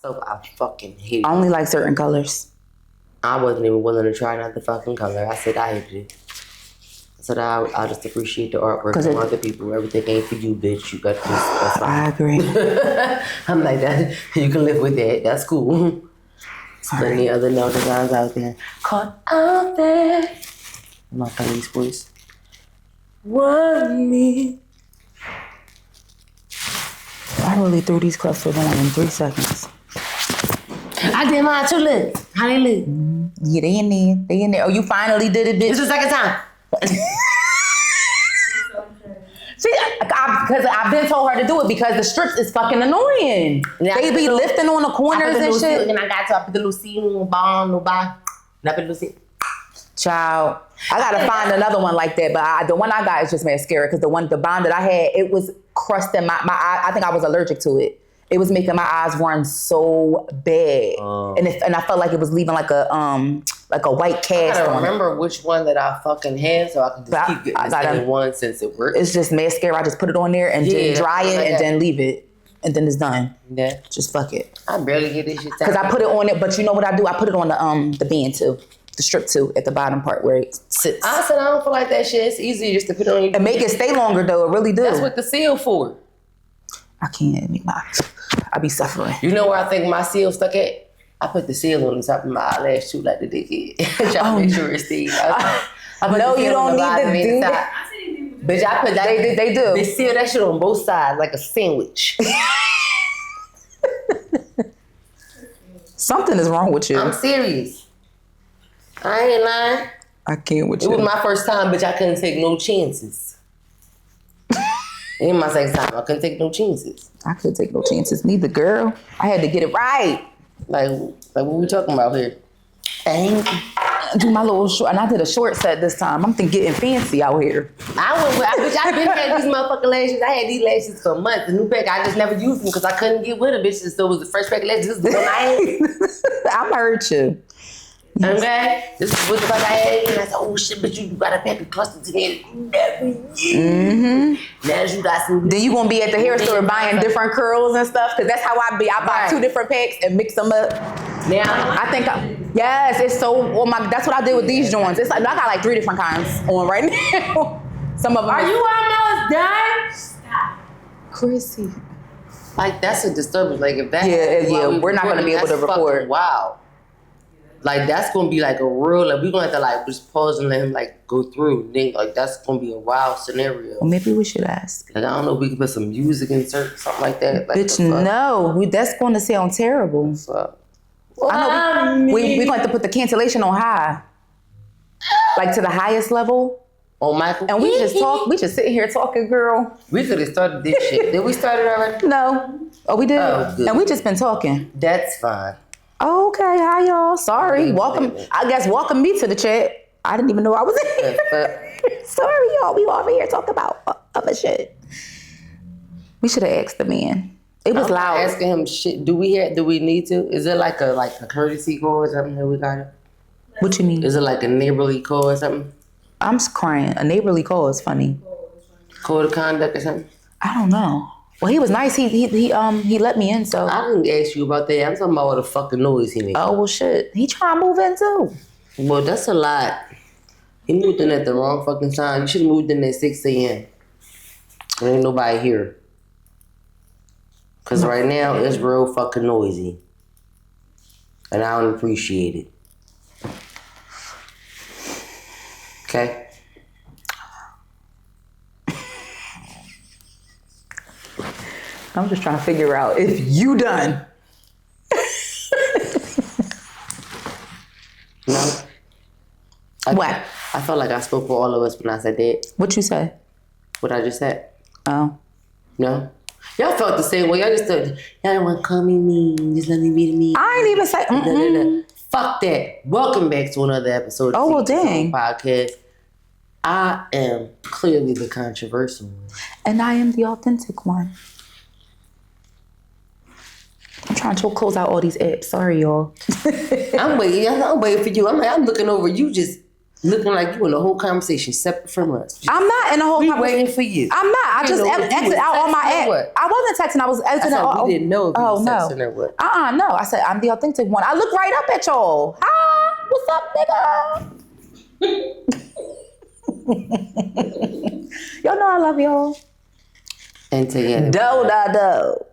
soap. I fucking hate it. I only like certain colors. I wasn't even willing to try another fucking color. I said I hated it. So that I'll just appreciate the artwork from other people. Everything ain't for you, bitch. You got this. That's fine. I agree. I'm like that. You can live with that. That's cool. Plenty other no designs out there. Caught out there. My police voice. Want me. I really threw these clusters on in 3 seconds. I did mine too, look. How they look? Yeah, they in there. They in there. Oh, you finally did it, bitch. It's the second time. See, because I've been told her to do it because the strips is fucking annoying. Yeah, they be lifting on the corners and shit. And I put the little seal on the ball, no ball. And I put the little seal. Child, I gotta find another one like that. But the one I got is just mascara because the bond that I had, it was crusting my eye. I think I was allergic to it. It was making my eyes run so bad, and I felt like it was leaving like a white cast I on it. don't remember which one that I fucking had, so I can just keep getting the same one since it works. It's just mascara. I just put it on there and then dry it and then leave it, and then it's done. Yeah, just fuck it. I barely get this shit. Because I put it on it, but you know what I do? I put it on the band too. The strip too at the bottom part where it sits. I said I don't feel like that shit. It's easy just to put it on your. And make it stay longer though. It really do. That's what the seal for. I can't. I be suffering. You know where I think my seal stuck at? I put the seal on the top of my eyelash too, like the dickhead. Trying to make sure it stays. No, you don't need to do that. Bitch, I put that. They do. They seal that shit on both sides like a sandwich. Something is wrong with you. I'm serious. I ain't lying. I can't with you. It was my first time, bitch. I couldn't take no chances. In my second time, I couldn't take no chances. I couldn't take no chances. Neither, girl. I had to get it right. Like what we talking about here? Dang. Do my little short, and I did a short set this time. I'm thinking getting fancy out here. I've been had these motherfucking lashes. I had these lashes for months. The new pack, I just never used them because I couldn't get with them bitches. So it was the first pack of lashes. This is the one I had. I heard you. Yes. Okay, this is what the fuck I had, and I said, "Oh shit, but you got a pack of clusters in there." Now you got some. Then you gonna be at the hair store buying different curls and stuff, because that's how I be. I buy 2 different packs and mix them up. Now I think, yes, it's so. Oh my, that's what I did with these joints. It's like I got like 3 different kinds on right now. Some of them. Are you almost done? Stop, Chrissy. Like that's a disturbance. Like if that. Yeah, we're not gonna be able to record. Wow. Like that's gonna be like a real. Like we're gonna have to like just pause and let him like go through. Then like that's gonna be a wild scenario. Well, maybe we should ask. Like I don't know if we can put some music insert something like that. Like, bitch, no, that's going to sound terrible. I know we're going to put the cancellation on high, like to the highest level. Oh, Michael. And we just talk. We just sitting here talking, girl. We could have started this shit. Did we start it already? No. Oh, we did. Oh, good. And we just been talking. That's fine. Okay, hi y'all. Sorry. Welcome. I guess welcome me to the chat. I didn't even know I was in here. Sorry, y'all. We over here talking about other shit. We should have asked the man. It was loud. Asking him shit. Do we need to? Is it like a courtesy call or something that we got it? What you mean? Is it like a neighborly call or something? I'm crying. A neighborly call is funny. Code of conduct or something? I don't know. Well, he was nice. He let me in, so. I didn't ask you about that. I'm talking about all the fucking noise he made. Oh, well, shit. He trying to move in, too. Well, that's a lot. He moved in at the wrong fucking time. You should have moved in at 6 a.m. There ain't nobody here. Because right now, it's real fucking noisy. And I don't appreciate it. Okay? I'm just trying to figure out if you done. No. What? I felt like I spoke for all of us when I said that. What you say? What I just said. Oh. No? Y'all felt the same way. Y'all just thought, y'all don't want to call me mean. Just let me be me. I ain't even say, Fuck that. Welcome back to another episode of well, dang. Podcast. I am clearly the controversial one. And I am the authentic one. I'm trying to close out all these apps. Sorry, y'all. I'm waiting for you. I'm looking over you just Looking like you in the whole conversation separate from us. I'm not in the whole We conversation. waiting for you. I'm not. I just exited out on my ex. What? I wasn't texting. I was exiting out. We didn't know if you was no. texting or what. No. I said, I'm the authentic one. I look right up at y'all. Hi. What's up, nigga? Y'all know I love y'all. And together. Do.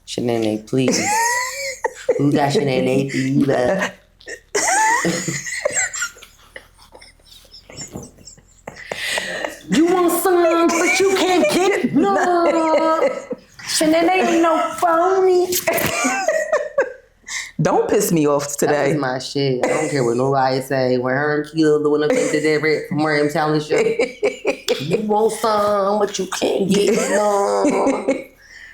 Shanae, please. Who got Shanae for you? You want some, but you can't get no. Shanae ain't no phony. Don't piss me off today. That was my shit. I don't care what nobody say. When her and Keela, the one that did that rap from Mariam Talent Show. You want some, but you can't get no.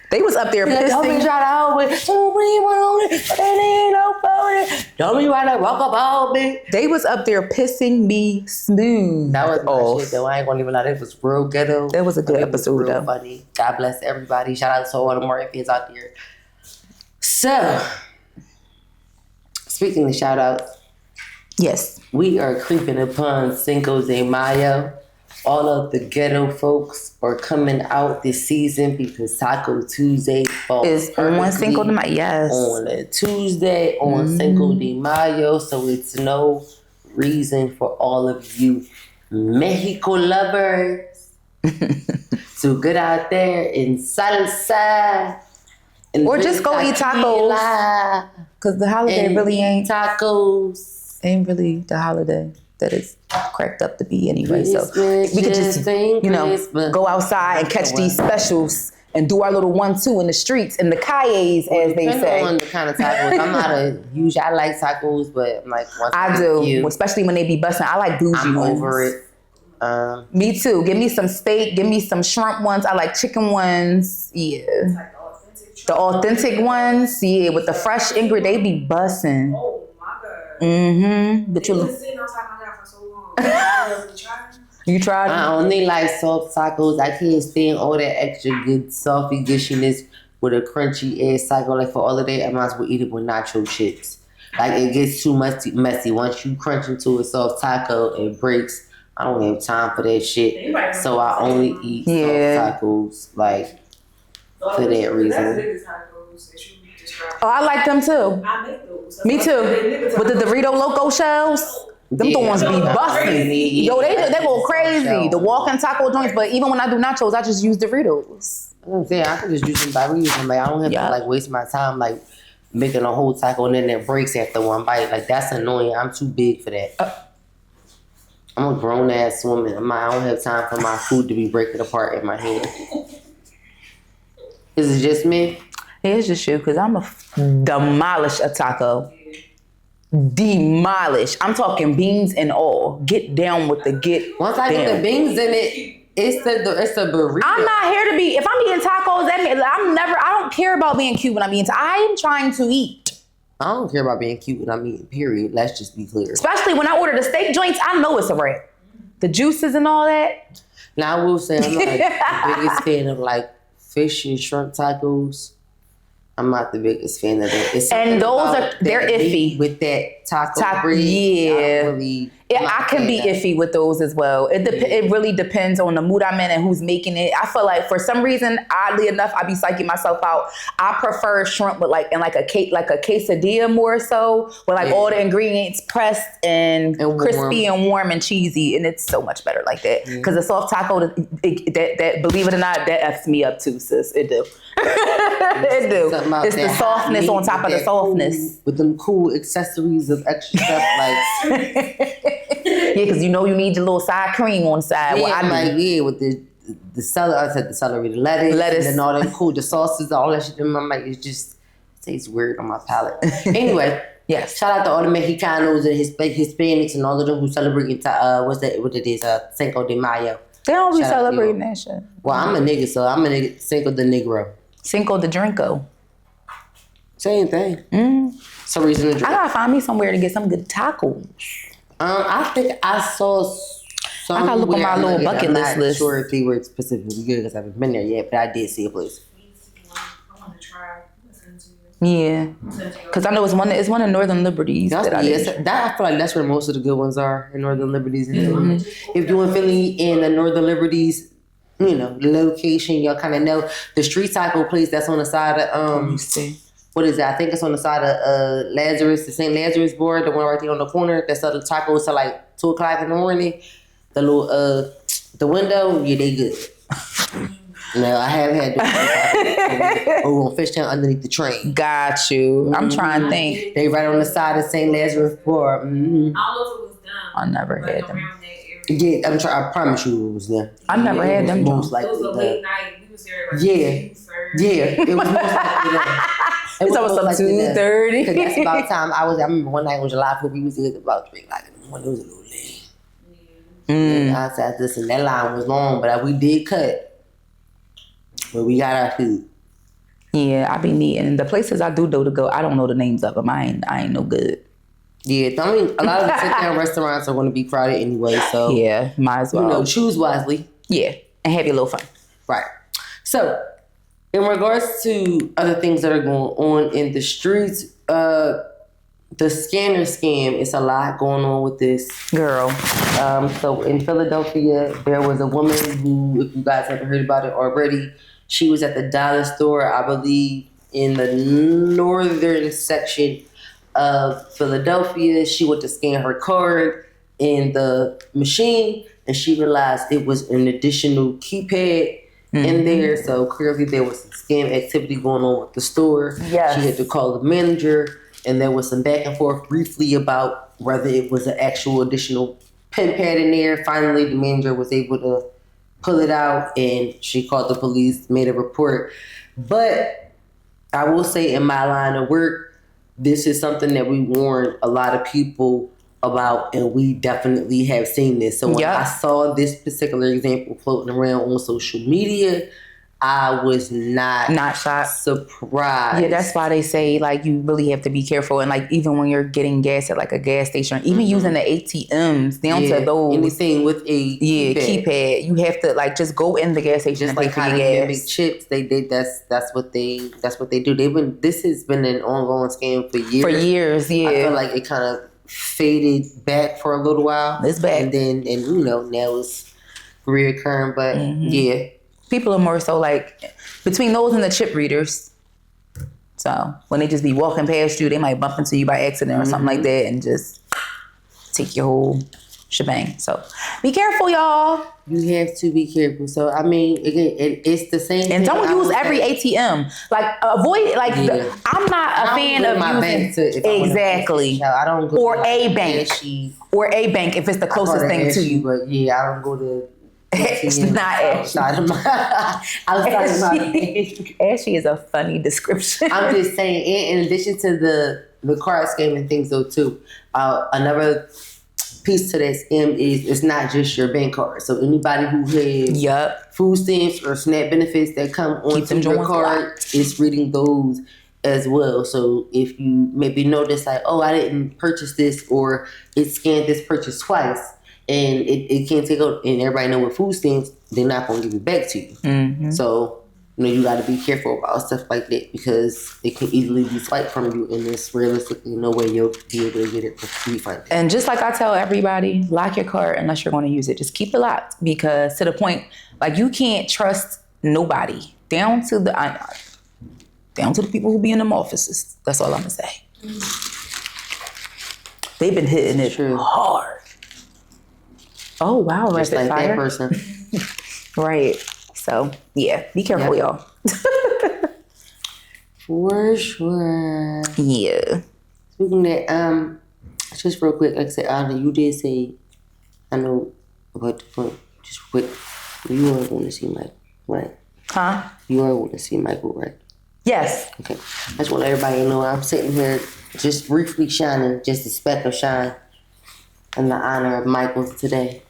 They was up there pissing. Don't be trying to hold it. Somebody want it, but they ain't no phony. Don't be trying to walk up all me. They was up there pissing me smooth. That was my off. shit though. I ain't gonna even lie. That was real ghetto. That was a good episode real though. Funny. God bless everybody. Shout out to all the Mariam fans out there. So, speaking of shout outs. Yes. We are creeping upon Cinco de Mayo. All of the ghetto folks are coming out this season because Taco Tuesday falls Is on Cinco de Mayo. Yes. On a Tuesday on Cinco de Mayo. So it's no reason for all of you Mexico lovers to get out there in salsa. Or just go eat tacos. Because the holiday really ain't tacos. Ain't really the holiday that is cracked up to be anyway. So we could just, go outside and catch these specials and do our little 1-2 in the streets, in the calles, as they say. On the kind of tacos. I'm not a huge, I like tacos, but I'm like, I do, especially when they be busting. I like bougie I'm ones. over it. Me too. Give me some steak. Give me some shrimp ones. I like chicken ones. Yeah. The authentic ones. Yeah, with the fresh ingredient, they be busting. Oh my God. Mm-hmm. But Been sitting on top of that for so long. You tried it? I only like soft tacos. I can't stand all that extra good salty gushiness with a crunchy ass taco. Like for all of that, I might as well eat it with nacho chips. Like it gets too messy. Once you crunch into a soft taco, it breaks. I don't have time for that shit. So I only eat soft tacos. Like for that reason. Oh, I like them too. I make those. Me too. With the Dorito Loco shells. Them ones be busting. Yo, they go crazy. The walking taco joints, but even when I do nachos, I just use Doritos. I'm saying I can just use them by reason. Like I don't have to like waste my time like making a whole taco and then it breaks after one bite. Like that's annoying. I'm too big for that. I'm a grown ass woman. I don't have time for my food to be breaking apart in my hand. Is it just me? Yeah, it's just you, because I'm a demolish a taco. Demolish. I'm talking beans and all. Get down with the get. Once I get the beans in it, it's a burrito. I'm not here to be. If I'm eating tacos, I don't care about being cute when I'm eating. I am trying to eat. I don't care about being cute when I'm eating. Period. Let's just be clear. Especially when I order the steak joints, I know it's a wrap. The juices and all that. Now I will say I'm not the biggest fan of like fish and shrimp tacos. I'm not the biggest fan of that. And those they're iffy with that taco bread. Yeah, I can be iffy with those as well. It really depends on the mood I'm in and who's making it. I feel like for some reason, oddly enough, I be psyching myself out. I prefer shrimp with like a quesadilla more so, with like all the ingredients pressed and crispy and warm and cheesy, and it's so much better like that. Because the soft taco, that believe it or not, that F's me up too, sis. It do. It do. It's the softness on top of the softness. With them cool accessories of extra stuff like. Yeah, because you need your little side cream on the side. Yeah, with the celery, I said the celery, the lettuce, and all that cool, the sauces, all that shit. And I'm like, it tastes weird on my palate. Anyway, yes. Shout out to all the Mexicanos and Hispanics and all of them who celebrate Cinco de Mayo. They don't be celebrating that shit. Well, I'm a nigga, so I'm a nigga, Cinco de Negro. Cinco de Drinko. Same thing. So reason to drink. I gotta find me somewhere to get some good tacos. I think I saw some. I gotta look on my little bucket list. I'm not sure if they were specifically good because I haven't been there yet, but I did see a place. I want to try listening to Yeah, because I know it's one of Northern Liberties that I did. I feel like that's where most of the good ones are, in Northern Liberties. If you're in Philly in the Northern Liberties, location, y'all kind of know the street taco place that's on the side of Let me see. what is that? I think it's on the side of Lazarus, the St. Lazarus board, the one right there on the corner that sells the tacos till like 2:00 in the morning. The little the window, yeah, they good. No, I have had those over on Fishtown underneath the train. Got you. I'm trying to think. They right on the side of St. Lazarus board. I don't know if it was done. I never had them. Around that area. Yeah, I promise you it was there. I never had them. Most It was a likely late night. We was there like it was most likely there. It's almost like 2:30. Because that's about time I remember one night on July 4th, we was there about 3 o'clock in the morning. It was a little late. And I said, listen, that line was long, but we did cut. But we got our food. Yeah, I be needing the places I do to go. I don't know the names of them. I ain't no good. Yeah, I mean, a lot of the sit-down restaurants are going to be crowded anyway, so yeah, might as well. Choose wisely. Yeah, and have your little fun. Right. So, in regards to other things that are going on in the streets, the scanner scam, it's a lot going on with this. Girl. So in Philadelphia, there was a woman who, if you guys haven't heard about it already, she was at the dollar store, I believe, in the northern section of Philadelphia. She went to scan her card in the machine, and she realized it was an additional keypad in there. So clearly there was some scam activity going on with the store. Yes. She had to call the manager, and there was some back and forth briefly about whether it was an actual additional pen pad in there. Finally, the manager was able to pull it out, and she called the police, made a report. But I will say, in my line of work, this is something that we warn a lot of people about, and we definitely have seen this. So when I saw this particular example floating around on social media, I was not shocked. Surprised. Yeah, that's why they say like you really have to be careful, and like even when you're getting gas at like a gas station, even using the ATMs down to those anything with a keypad, you have to like just go in the gas station just and like pay for how your they gas. make chips. That's what they do. This has been an ongoing scam for years. For years, yeah. I feel like it kind of faded back for a little while. It's back, and then now it's reoccurring. But yeah. People are more so like between those and the chip readers. So when they just be walking past you, they might bump into you by accident or something like that and just take your whole shebang. So be careful, y'all. You have to be careful. So I mean, again, it's the same. And don't use every ATM. Like avoid. Like I'm not a fan of using exactly. I don't go or a bank or a bank if it's the closest thing to you. But yeah, I don't go to. It's not outside of my Ashy is a funny description. I'm just saying, in addition to the card scam and things though too, another piece to that scam is it's not just your bank card. So anybody who has food stamps or SNAP benefits that come onto your card is reading those as well. So if you maybe notice like, oh, I didn't purchase this, or it scanned this purchase twice, and it can't take out, and everybody know with food stamps, they're not going to give it back to you. So, you got to be careful about stuff like that because it can easily be swiped from you, and there's realistically no way you'll be able to get it refunded. And just like I tell everybody, lock your card unless you're going to use it. Just keep it locked, because to the point, like you can't trust nobody down to the people who be in them offices. That's all I'm going to say. They've been hitting it hard. Oh, wow. Just like fire. that person. Right. So, yeah. Be careful, y'all. For sure. Yeah. Speaking of that, just real quick, like I said, Anna, you did say, I know about the point, just quick, you are going to see Michael, right? Huh? You are going to see Michael, right? Yes. Okay. I just want everybody to know I'm sitting here just briefly shining, just a speck of shine, in the honor of Michael today.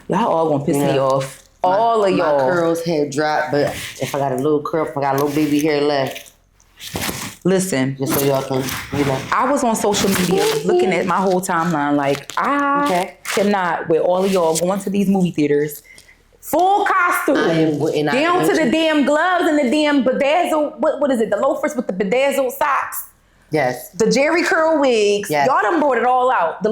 Y'all all gonna piss me off. All of y'all. My curls had dropped, but if I got a little curl, if I got a little baby hair left. Listen. Just so y'all can, I was on social media looking at my whole timeline like, I cannot, with all of y'all going to these movie theaters, Full costume. Down to the damn gloves and the damn bedazzled, what is it? The loafers with the bedazzled socks. Yes. The Jerry curl wigs. Yes. Y'all done brought it all out. The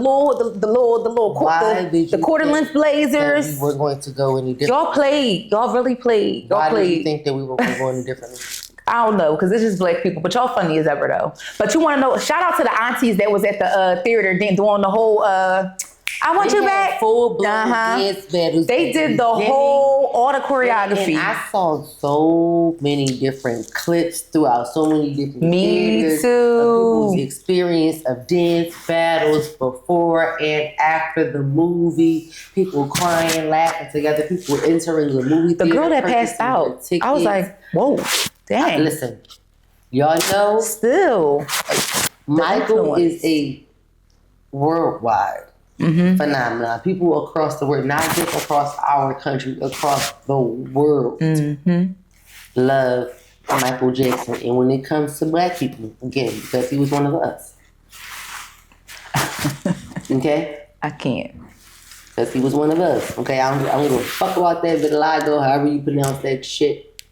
quarter length blazers. We were going to go any different. Y'all played. Y'all really played. Why did you think that we were going differently? I don't know, because it's just black people. But y'all funny as ever, though. But you want to know, shout out to the aunties that was at the theater doing the whole, I want you back. Full-blown dance battles. They did all the choreography. And I saw so many different clips throughout so many different theaters. Too. Of people's experience of dance battles before and after the movie. People crying, laughing together. People entering the movie theater. The girl that passed out. I was like, whoa, dang. Listen, y'all know. Still. Michael is a worldwide phenomenon. People across the world, not just across our country, across the world, love Michael Jackson. And when it comes to black people, again, because he was one of us. Okay? I can't. Because he was one of us. Okay? I don't give a fuck about that vitiligo, however you pronounce that shit.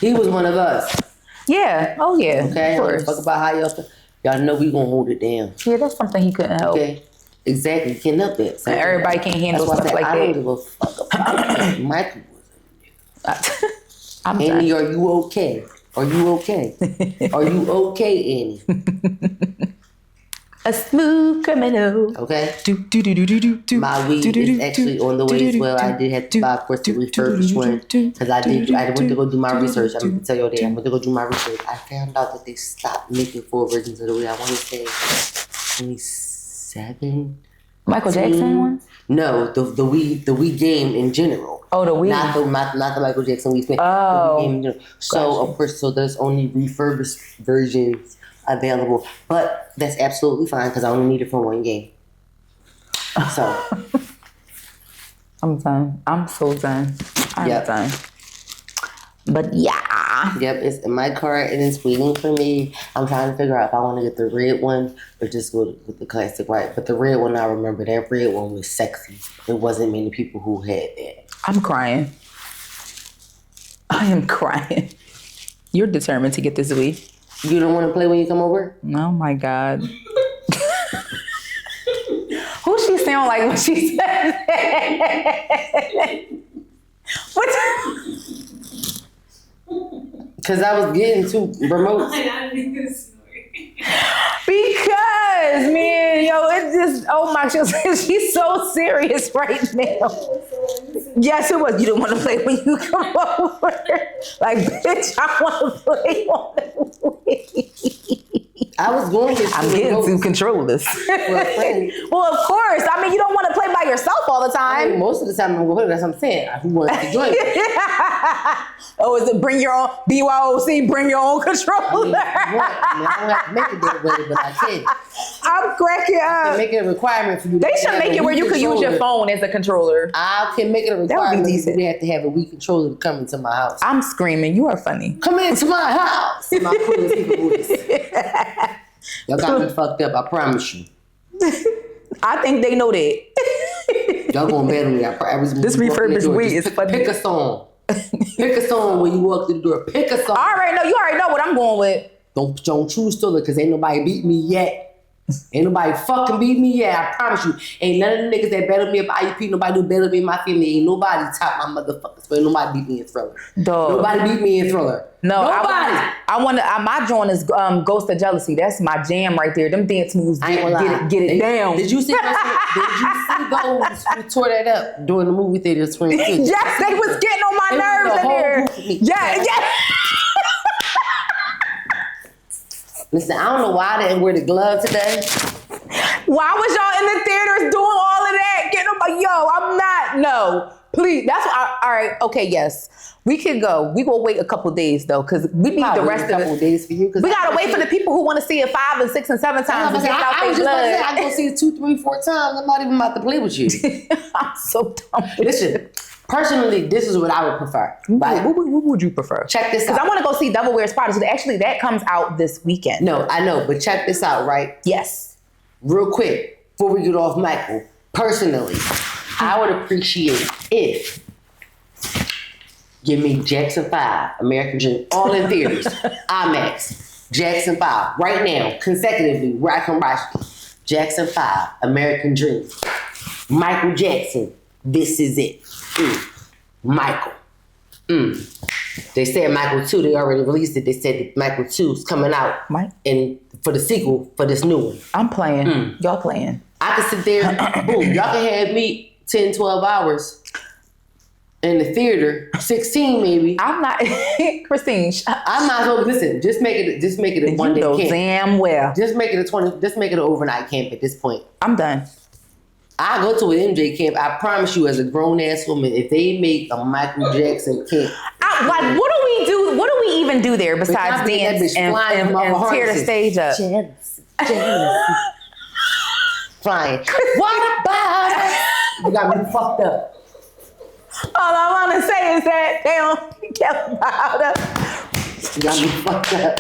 He was one of us. Yeah. Oh, yeah. Okay? I Of don't course. give a fuck about how y'all feel. Y'all know we gonna hold it down. Yeah, that's something he couldn't help. Okay? Exactly. You can't help that. And everybody can't handle That's why stuff I said, like I don't that. give a fuck about it. Michael was I'm Annie, sorry. are you okay? Are you okay? Are you okay, Annie? A smooth criminal. Okay? My weed is actually on the way as well. I did have to buy, of course, the refurbished one. Because I went to go do my research. I'm going to tell you that. I went to go do my research. I found out that they stopped making full versions of the weed. I want to say 27. Michael Jackson one? No, the weed game in general. Oh, the weed. Not the Michael Jackson weed. Oh. The weed game in general. So, of course, there's only refurbished versions available. But that's absolutely fine because I only need it for one game. So. I'm done. I'm so done. I'm done. But yeah. Yep, it's in my car and it's waiting for me. I'm trying to figure out if I want to get the red one or just go with the classic white. But the red one, I remember that red one was sexy. There wasn't many people who had that. I'm crying. I am crying. You're determined to get this weed. You don't want to play when you come over? Oh my God. Who she sound like when she said that? What? Because I was getting too remote. Because, man, it's just, oh my, she's so serious right now. Yes, it was. You don't want to play when you come over. Like, bitch, I want to play on the way. I was going to. I'm getting to control this. Well, of course. I mean, you don't want to play by yourself all the time. I mean, most of the time I'm going to. That's what I'm saying. Who wants to join me? Oh, is it bring your own BYOC? Bring your own controller. I don't have to make it that way, but I can. I'm cracking up. Make it a requirement for you. They should make it where you can use your phone as a controller. I can make it a requirement. You have to have a Wii controller to come into my house. I'm screaming. You are funny. Come into my house. My coolest people voice. Y'all got me fucked up. I promise you. I think they know that. Y'all gonna battle me. I was this refurbished weed is funny. Pick a song. Pick a song when you walk through the door. Pick a song. I already know. You already know what I'm going with. Don't choose Stiller because ain't nobody beat me yet. Ain't nobody fucking beat me yet. I promise you. Ain't none of the niggas that battled me up IUP. Nobody do battle me in my family. Ain't nobody top my motherfuckers. But nobody beat me in Thriller. Dog. Nobody beat me in Thriller. No, nobody. I want to. My joint is Ghost of Jealousy. That's my jam right there. Them dance moves. Get it down. Did you see those who tore that up during the movie theater screen? Yes, they was getting on my nerves in there. Yeah. Listen, I don't know why I didn't wear the glove today. Why was y'all in the theaters doing all of that? Getting on I'm not. No, please. That's what all right. Okay, yes. We can go. We will wait a couple days though, because we need the rest of it. A couple days for you. We gotta wait for the people who want to see it 5 and 6 and 7 times to get out their blood. I'm gonna see it 2, 3, 4 times. I'm not even about to play with you. I'm so dumb. Listen. Personally, this is what I would prefer. Right? What would you prefer? Check this out. Because I want to go see Devil Wears Prada. So actually, that comes out this weekend. No, I know, but check this out, right? Yes. Real quick, before we get off Michael, personally, I would appreciate if Give me Jackson 5, American Dream, all in theaters, IMAX, Jackson 5, right now, consecutively, where I can watch Jackson 5, American Dream, Michael Jackson, This Is It, Michael. They said Michael 2, they already released it. They said that Michael 2 is coming out and for the sequel for this new one. I'm playing. Y'all playing. I can sit there, boom, y'all can have me 10, 12 hours in the theater, 16 maybe. I'm not, Christine. I might as well, listen, just make it a one day camp. Damn well. Just make it an overnight camp at this point. I'm done. I go to an MJ camp. I promise you, as a grown ass woman, if they make a Michael Jackson camp, what do we do? What do we even do there besides dance and tear the stage up? Janice. Flying. What about it? You got me fucked up. All I want to say is that they don't care about us. You got me fucked up.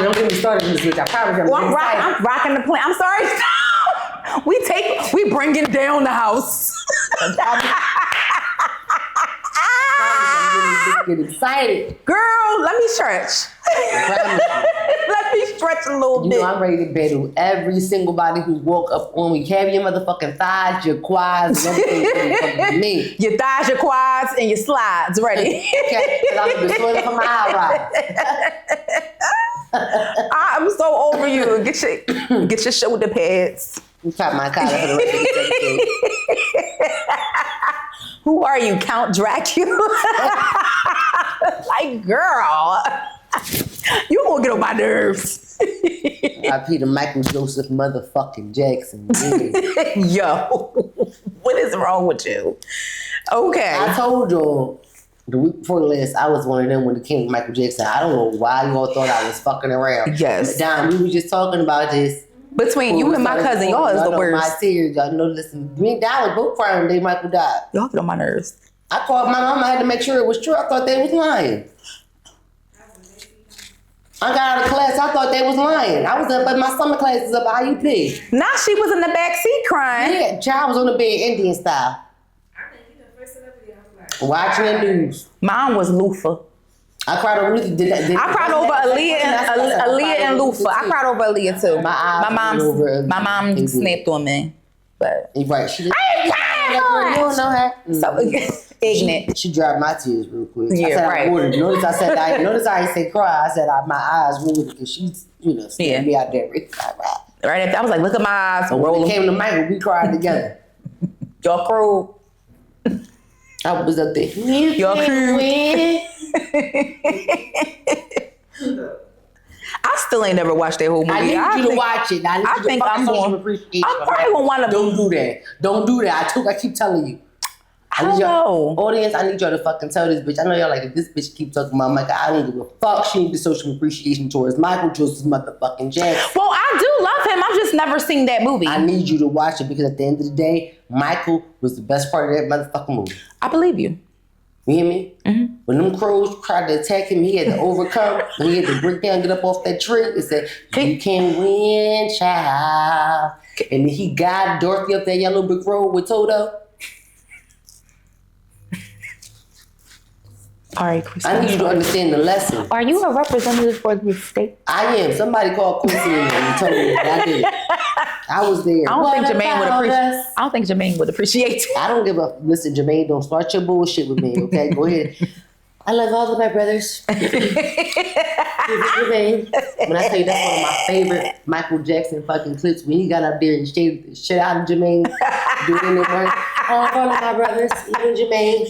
Don't get me started in this bitch. I promise you. I'm rocking the plane. I'm sorry. we bringing down the house. I'm get excited. Girl, let me stretch. Let me stretch a little bit. You know, I'm ready to battle every single body who woke up on me. Have your motherfucking thighs, your quads, and everything. Me. Your thighs, your quads, and your slides ready. Okay, because I'm the sweater from my eye I'm so over you. Get your shoulder pads. You caught my collar for the rest of the episode. Who are you, Count Dracula? Like, girl, you gonna get on my nerves. I Peter Michael Joseph motherfucking Jackson. Yo, what is wrong with you? Okay. I told y'all the week before the last, I was one of them when it came to Michael Jackson. I don't know why you all thought I was fucking around. Yes. Don, we were just talking about this. Between you and my cousin, y'all is the worst. My tears, y'all know, listen, me and Don was both crying the day Michael died. Y'all get on my nerves. I called my mom. I had to make sure it was true. I thought they was lying. I got out of class. I thought they was lying. I was up, but my summer class is up at IUP. Nah, she was in the back seat crying. Yeah, child was on the bed Indian style. Watching the news. Mine was Lufa. I cried over Luther. I cried over Aaliyah and Lufa. I cried over Aaliyah too. My mom snapped on me. But right, she did. I ain't crying. You don't know her. So ignorant. She dried my tears real quick. Yeah, I said right. I ordered. Notice I didn't say cry. I said my eyes rolled because she's staring me out there. Right after, I was like, look at my eyes. So when it came to Michael, we cried together. Y'all crew. I was up there. Y'all crew. I still ain't never watched that whole movie. I need you to watch it. I think I'm probably gonna want to. Don't do that. Don't do that. I keep telling you. I don't know. Audience, I need y'all to fucking tell this bitch. I know y'all like, if this bitch keep talking about Michael, I don't give a fuck. She needs the social appreciation towards Michael Joseph motherfucking Jackson. Well, I do love him. I've just never seen that movie. I need you to watch it because at the end of the day, Michael was the best part of that motherfucking movie. I believe you. You hear me? Mm-hmm. When them crows tried to attack him, he had to overcome. He had to break down, get up off that tree and say, "You can win, child." And he got Dorothy up that yellow brick road with Toto. All right, Chris. I need you to understand the lesson. Are you a representative for the state? I am. Somebody called Quincy and told me that I did. I was there. I don't think Jermaine would appreciate it. I don't give a... Listen, Jermaine, don't start your bullshit with me, okay? Go ahead. I love all of my brothers. Jermaine. When I tell you, that's one of my favorite Michael Jackson fucking clips, when he got up there and shaved the shit out of Jermaine, doing it right. All of my brothers, even Jermaine.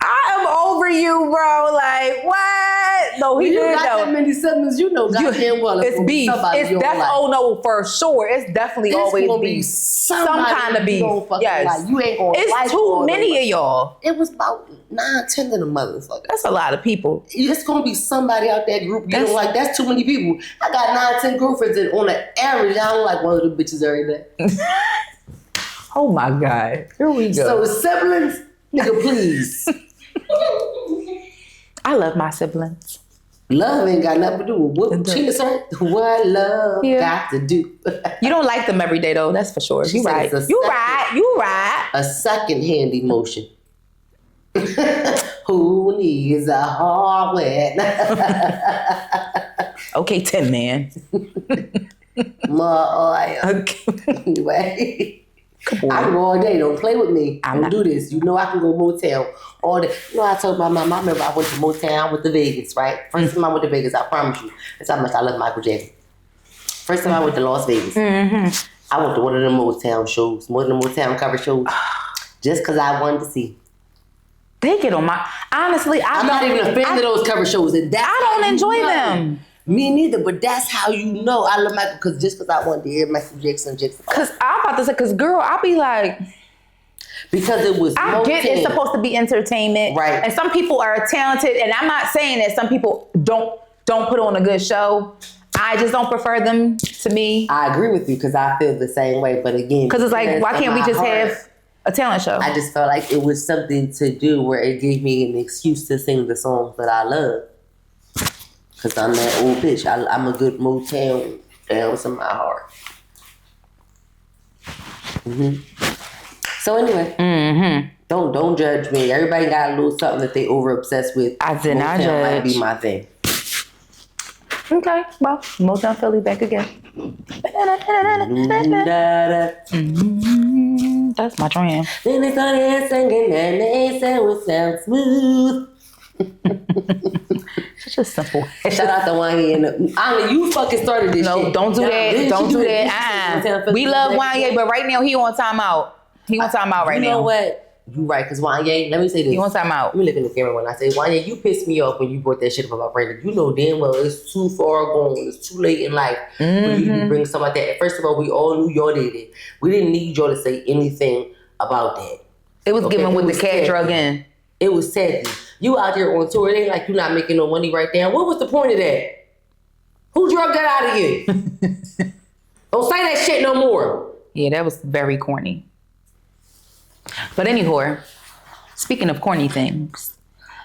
I am over you, bro. Like, what? No, he didn't know. That many siblings, you know goddamn well. It's beef. It's definitely, oh no, for sure. It's definitely always beef. Some kind of beef. Yes. Like. You ain't gonna it's too many of y'all. It was about 9, 10 of the motherfuckers. That's a lot of people. It's gonna be somebody out that group. You know, like, that's too many people. I got 9, 10 girlfriends, and on the average, I don't like one of the bitches every day. Oh my God. Here we go. So siblings, nigga, please. I love my siblings. Love ain't got nothing to do with what Tina said. What love got to do. You don't like them every day though, that's for sure. You right. You right. A second-hand emotion. Who needs a hard wet? Okay, Tim, man. More oil. Okay. Anyway. I can go all day. Don't play with me. Don't do this. You know I can go motel all day. You know I told my mom, I remember I went to motel. I went to Vegas, right? First time I went to Vegas, I promise you. That's how much I love Michael Jackson. First time I went to Las Vegas. I went to one of the Motown shows. One of the Motown cover shows. Just because I wanted to see. They get on my... Honestly, I'm not even a fan of those cover shows. And I don't enjoy them. Me neither, but that's how you know I love Michael, because just because I want to hear Michael Jackson. Because I'm about to say, because girl, I'll be like... Because it was I get it's supposed to be entertainment. Right. And some people are talented, and I'm not saying that some people don't put on a good show. I just don't prefer them to me. I agree with you, because I feel the same way, but again... Because it's like, why can't we just have a talent show? I just felt like it was something to do where it gave me an excuse to sing the songs that I love. Because I'm that old bitch. I'm a good Motown down to my heart. So anyway, don't judge me. Everybody got a little something that they over obsessed with. I did not Motown judge. might be my thing. Okay, well, Motown Philly back again. That's my jam. Then they started singing and they said we sound smooth. It's just simple. Shout out to Wanye. Anna, you fucking started this shit. No, don't do that. Don't do that. We love Wanye, but right now he on timeout. He on timeout right now. You know what? You right, because Wanye, let me say this. He on timeout. Let me look in the camera when I say, Wanye, you pissed me off when you brought that shit up about Brandon. You know damn well it's too far gone. It's too late in life for you to bring something like that. First of all, we all knew y'all did it. We didn't need y'all to say anything about that. It was given with the cat drug in. It was sad. You out there on tour, it ain't like you not making no money right now. What was the point of that? Who drugged that out of you? Don't say that shit no more. Yeah, that was very corny. But anyhow, speaking of corny things,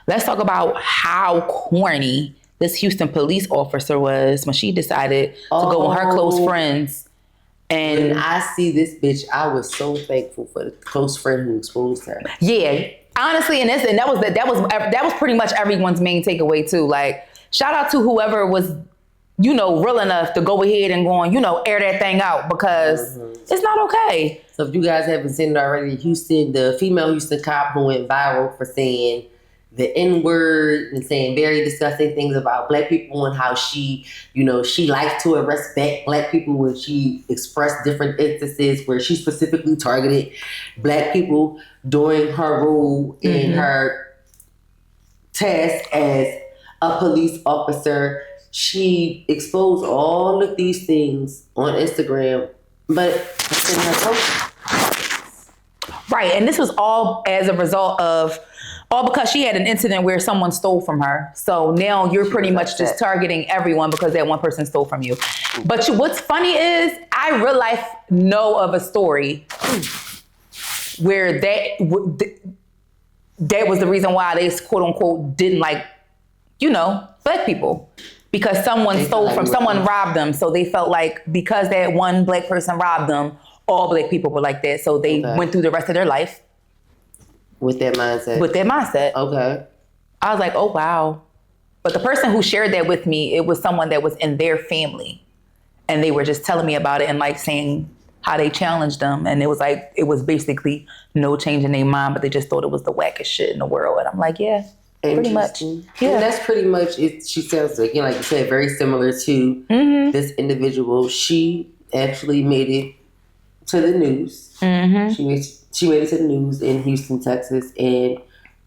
let's talk about how corny this Houston police officer was when she decided to go with her close friends. And when I see this bitch, I was so thankful for the close friend who exposed her. Yeah, honestly, and that was pretty much everyone's main takeaway too. Like, shout out to whoever was, real enough to go ahead and go on, air that thing out, because it's not okay. So if you guys haven't seen it already, Houston, the female Houston cop who went viral for saying the N-word and saying very disgusting things about black people and how she, she likes to respect black people when she expressed different instances where she specifically targeted black people during her role in her task as a police officer. She exposed all of these things on Instagram, but it's in her social. Right, and this was all as a result of, all because she had an incident where someone stole from her. So now you're pretty much just targeting everyone because that one person stole from you. But what's funny is, I real life know of a story where that was the reason why they quote unquote didn't like, black people. Because someone someone robbed them. So they felt like because that one black person robbed them, all black people were like that. So they went through the rest of their life with that mindset. Okay. I was like, oh, wow. But the person who shared that with me, it was someone that was in their family. And they were just telling me about it and like saying how they challenged them. And it was basically no change in their mind, but they just thought it was the wackest shit in the world. And I'm like, yeah, pretty much. Yeah, and that's pretty much it. She sounds like, like you said, very similar to this individual. She actually made it to the news. She made it to the news in Houston, Texas, and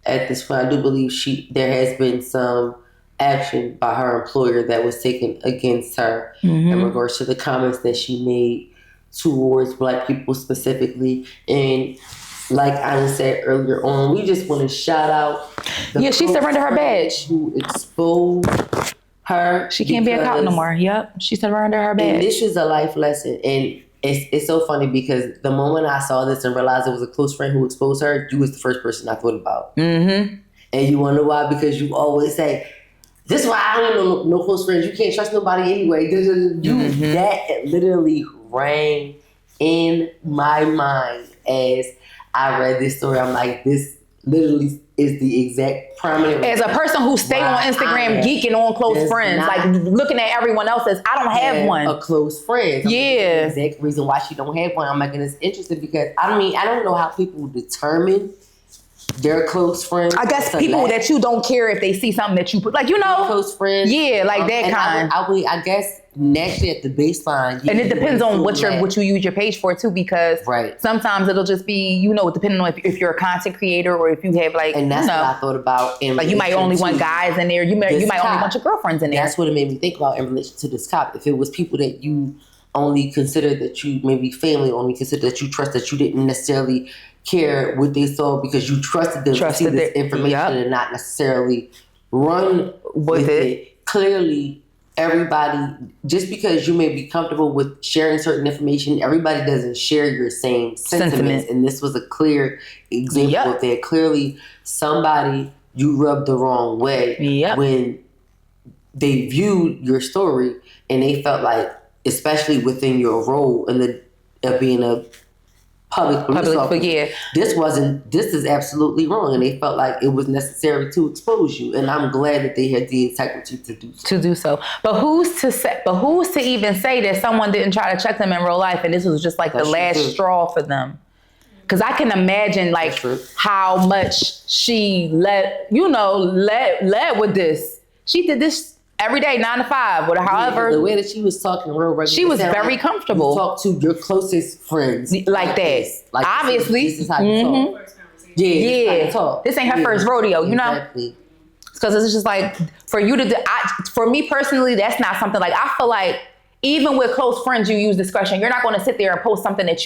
at this point, I do believe there has been some action by her employer that was taken against her in regards to the comments that she made towards black people specifically. And like I said earlier on, we just want to shout out she surrendered her badge. Who exposed her. She can't be a cop no more. Yep, she surrendered her badge. And this is a life lesson. And it's so funny because the moment I saw this and realized it was a close friend who exposed her, you was the first person I thought about. And you want to know why? Because you always say, This is why I don't know no close friends. You can't trust nobody anyway. That literally rang in my mind as I read this story. I'm like, this literally is the exact prominent. As a person who stay on Instagram geeking on close friends, like looking at everyone else's, I don't have one. A close friend. Yeah. The exact reason why she don't have one. I'm like, and it's interesting because I don't know how people determine their close friends. I guess people that you don't care if they see something that you put, like, you know, close friends. Yeah, like that kind. I guess naturally at the baseline. And it depends on what you use your page for too, because sometimes it'll just be, you know, depending on if you're a content creator or if you have like, and that's what I thought about. Like you might only want guys in there. You might only want your girlfriends in there. That's what it made me think about in relation to this cop. If it was people that you only consider that you, maybe family only consider that you trust, that you didn't necessarily care what they saw because you trusted them to see this information and not necessarily run with it. Clearly, everybody, just because you may be comfortable with sharing certain information, everybody doesn't share your same sentiments. And this was a clear example of that. Clearly, somebody you rubbed the wrong way when they viewed your story and they felt like, especially within your role in the being a public police officer, this is absolutely wrong, and they felt like it was necessary to expose you, and I'm glad that they had the integrity to do so. But who's to even say that someone didn't try to check them in real life and this was just like the last straw for them? Because I can imagine like how much she led with this. She did this every day, 9 to 5, or however. The way that she was talking real regular. She was very comfortable. You talk to your closest friends like that. Like obviously. This is how you talk. Yeah. This ain't her first rodeo, you know? Because it's just like, for you to do, for me personally, that's not something like, I feel like even with close friends, you use discretion. You're not going to sit there and post something that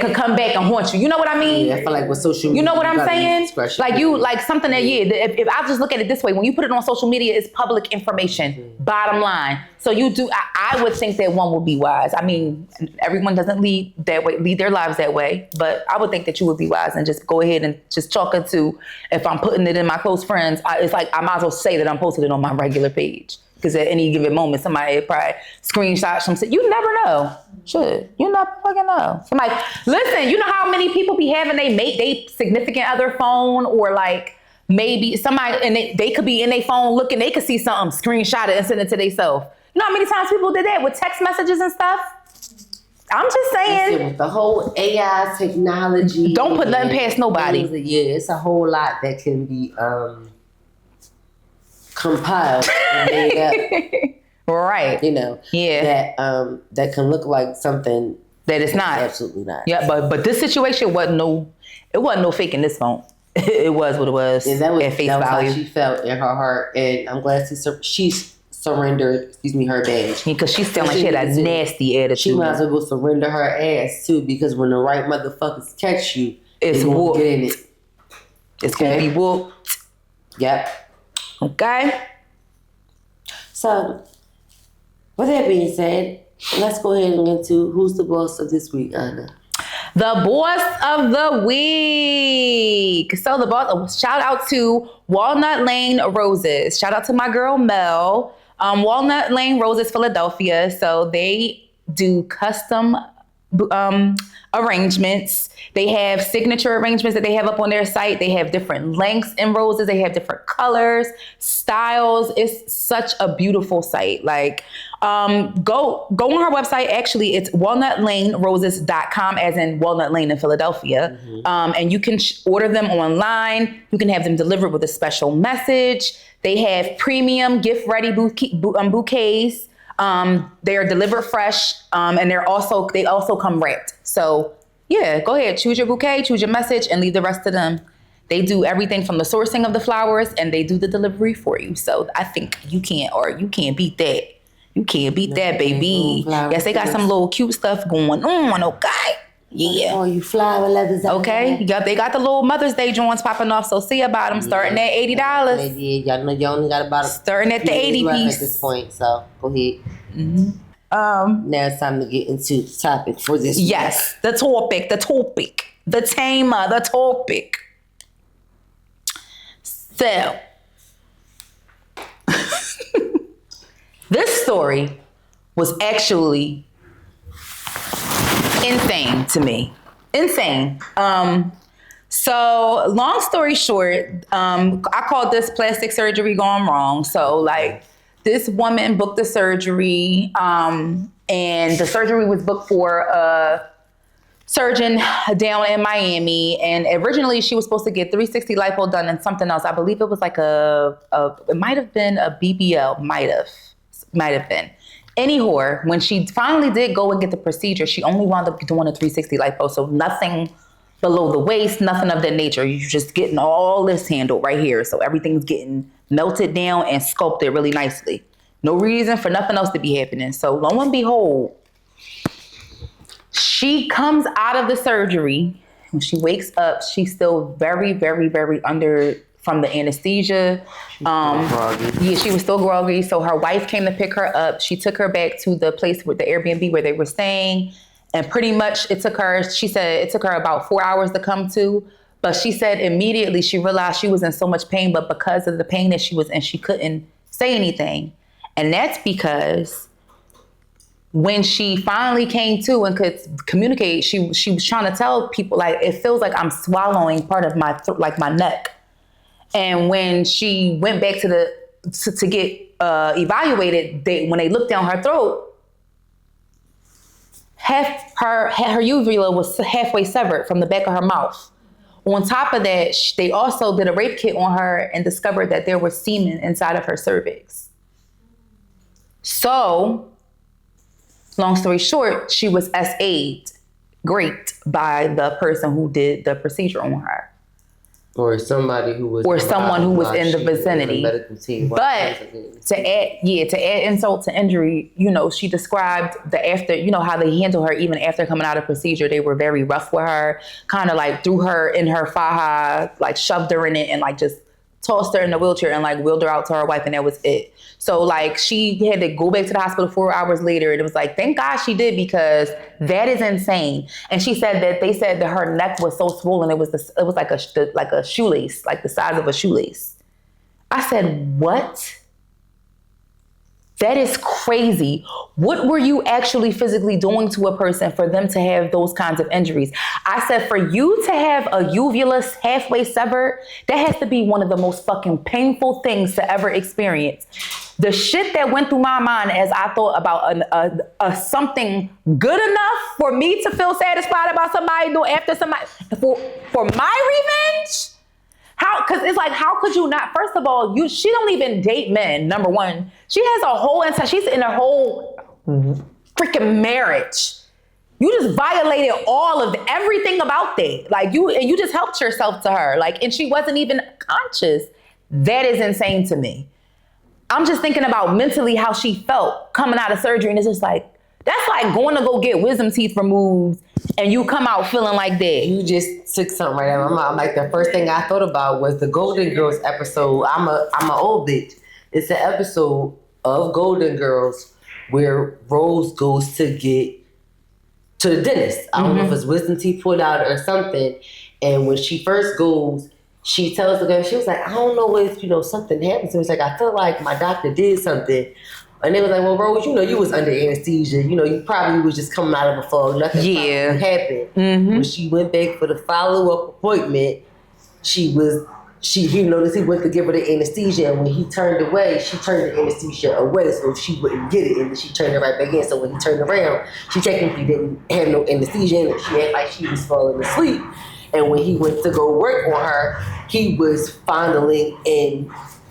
could come back and haunt you. You know what I mean? Yeah, I feel like with social media, you know what I'm saying? Like something that, if I just look at it this way, when you put it on social media, it's public information, bottom line. So I would think that one would be wise. I mean, everyone doesn't lead their lives that way, but I would think that you would be wise and just go ahead and just chalk it to, if I'm putting it in my close friends, it's like, I might as well say that I'm posting it on my regular page. Because at any given moment, somebody probably screenshot some shit. You never know. You never fucking know. Somebody, listen, you know how many people be having they significant other phone, or like maybe somebody, and they could be in their phone looking, they could see something, screenshot it and send it to themselves. You know how many times people did that with text messages and stuff? I'm just saying. Listen, with the whole AI technology. Don't put nothing past nobody. It's a whole lot that can be compiled and made up. Right. You know. Yeah. That can look like something that it's not. Absolutely not. Yeah, but this situation wasn't no fake in this phone. It was what it was. And that was at face value. How she felt in her heart, and I'm glad she surrendered. Her badge, because she still she had a nasty attitude. She might as well go surrender her ass too, because when the right motherfuckers catch you, it's whooped. Get in it. It's gonna be whooped. Yep. Okay. So, with that being said, let's go ahead and get into who's the boss of this week, Anna. The boss of the week. So the boss, shout out to Walnut Lane Roses. Shout out to my girl Mel. Walnut Lane Roses, Philadelphia. So they do custom arrangements. They have signature arrangements that they have up on their site. They have different lengths in roses. They have different colors, styles. It's such a beautiful site. Like, go on her website. Actually, it's walnutlaneroses.com, as in Walnut Lane in Philadelphia. Mm-hmm. And you can order them online. You can have them delivered with a special message. They have premium gift-ready bouquets. They are delivered fresh, and they also come wrapped. So yeah, go ahead, choose your bouquet, choose your message, and leave the rest to them. They do everything from the sourcing of the flowers, and they do the delivery for you. So I think you can't beat that. You can't beat that, baby. Yes, they got some little cute stuff going on. Okay. Yeah. Oh, you flower leathers. Okay. They got the little Mother's Day joints popping off. So see about them starting at $80. Yeah, y'all know you only got about starting at the 80 piece at this point. So go ahead. Mm-hmm. Now it's time to get into the topic for this week. Yes, the topic, the tamer, the topic. So This story was actually insane to me. Insane. So long story short, I called this plastic surgery gone wrong. So like this woman booked the surgery, and the surgery was booked for a surgeon down in Miami. And originally she was supposed to get 360 lipo done and something else. I believe it was like it might have been a BBL, might have been. Anyhow, when she finally did go and get the procedure, she only wound up doing a 360 lipo. So nothing below the waist, nothing of that nature. You're just getting all this handled right here. So everything's getting melted down and sculpted really nicely. No reason for nothing else to be happening. So lo and behold, she comes out of the surgery. When she wakes up, she's still very, very, very under from the anesthesia. Yeah, she was still groggy. So her wife came to pick her up. She took her back to the place with the Airbnb where they were staying. And pretty much she said it took her about 4 hours to come to. But she said immediately she realized she was in so much pain, but because of the pain that she was in, she couldn't say anything. And that's because when she finally came to and could communicate, she was trying to tell people, like, it feels like I'm swallowing part of my my neck. And when she went back to get evaluated, when they looked down her throat, her uvula was halfway severed from the back of her mouth. On top of that, they also did a rape kit on her and discovered that there was semen inside of her cervix. So, long story short, she was SA'd, raped by the person who did the procedure on her. Or somebody who was, or someone who was in the vicinity. But to add insult to injury, she described the after, how they handle her even after coming out of procedure. They were very rough with her, kind of like threw her in her faja, like shoved her in it and like just tossed her in the wheelchair and like wheeled her out to her wife, and that was it. So like she had to go back to the hospital 4 hours later, and it was like, thank God she did, because that is insane. And she said that they said that her neck was so swollen, it was like a shoelace, like the size of a shoelace. I said, what? That is crazy. What were you actually physically doing to a person for them to have those kinds of injuries? I said, for you to have a uvula halfway severed, that has to be one of the most fucking painful things to ever experience. The shit that went through my mind as I thought about something good enough for me to feel satisfied about somebody doing after somebody, for my revenge? Because it's like, how could you not? First of all, she don't even date men, number one. She has she's in a whole freaking marriage. You just violated everything about that. Like you just helped yourself to her. Like, and she wasn't even conscious. That is insane to me. I'm just thinking about mentally how she felt coming out of surgery, and it's just like, that's like going to go get wisdom teeth removed and you come out feeling like that. You just took something right out of my mouth. Like, the first thing I thought about was the Golden Girls episode. I'm an old bitch. It's an episode of Golden Girls where Rose goes to get to the dentist. I don't know if it's wisdom teeth pulled out or something. And when she first goes, she tells the girl, she was like, I don't know if, something happened to me. It's like, I feel like my doctor did something. And they was like, well, Rose, you was under anesthesia. You probably was just coming out of a fog. Nothing happened. When she went back for the follow-up appointment, he noticed he went to give her the anesthesia. And when he turned away, she turned the anesthesia away so she wouldn't get it. And then she turned it right back in. So when he turned around, she technically didn't have no anesthesia in it. She acted like she was falling asleep. And when he went to go work on her, he was fondling and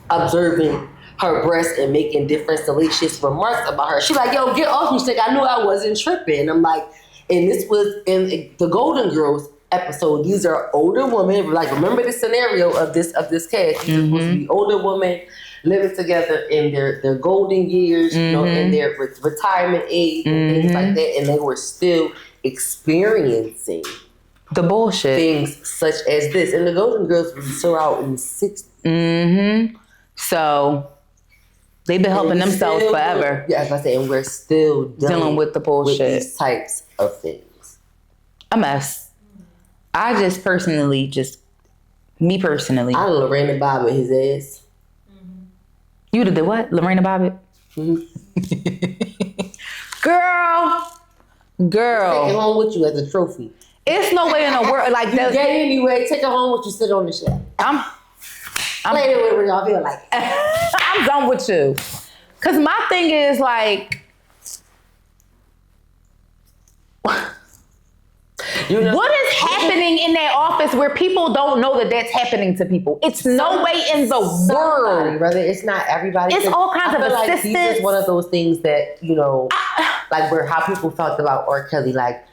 observing her breast and making different salacious remarks about her. She's like, yo, get off me. She's like, I knew I wasn't tripping. I'm like, and this was in the Golden Girls episode. These are older women. Like, remember the scenario of this cast. These are supposed to be older women living together in their golden years, in their retirement age and things like that. And they were still experiencing the bullshit. Things such as this. And the Golden Girls were still out in the 60s. So they've been helping themselves forever. Yeah, as I said, and we're still dealing with the bullshit. With these types of things. A mess. I just personally, me personally. I Lorraine Bob with his ass. You did the what? Lorena Bobbitt? Mm-hmm. Girl. Take it home with you as a trophy. It's no way in the world like You that. gay anyway. Take it home with you. Sit on the shit. I'm Play it with y'all feel like. I'm done with you. Cause my thing is like, what is happening in that office where people don't know that that's happening to people? It's no way in the world. Brother, it's not everybody. It's all kinds of like assistants. These is one of those things that, like where how people felt about R. Kelly, like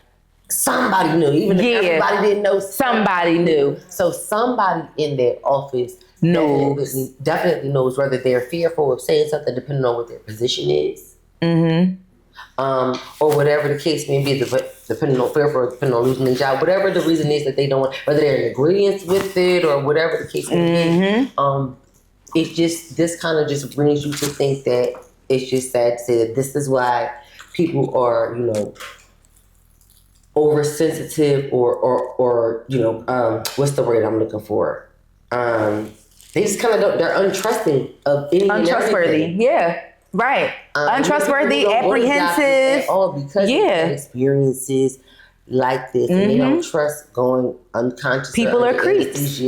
somebody knew, even if everybody didn't know. Somebody knew. So somebody in their office definitely knows whether they're fearful of saying something depending on what their position is. Mm-hmm. Or whatever the case may be, depending on losing their job, whatever the reason is that they don't want, whether they're in agreement with it or whatever the case may be. It's just, this kind of just brings you to think that it's just sad to say that this is why people are, oversensitive or what's the word I'm looking for? They just kind of don't, they're untrusting of any Untrustworthy, yeah. Right. Untrustworthy, apprehensive. All because of experiences like this. And they don't trust going unconscious. People are creeps.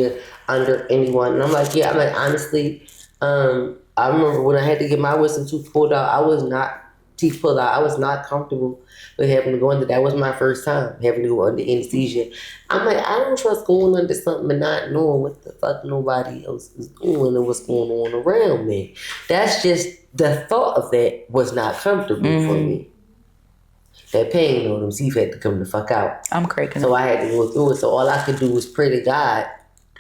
Under anyone. And I'm like, honestly, I remember when I had to get my wisdom teeth pulled out, I was not comfortable with having to go under. That was my first time having to go under anesthesia. I'm like, I don't trust going under something and not knowing what the fuck nobody else is doing and what's going on around me. That's just, the thought of that was not comfortable for me. That pain on them teeth had to come the fuck out. I'm cracking. So I had to go through it. So all I could do was pray to God.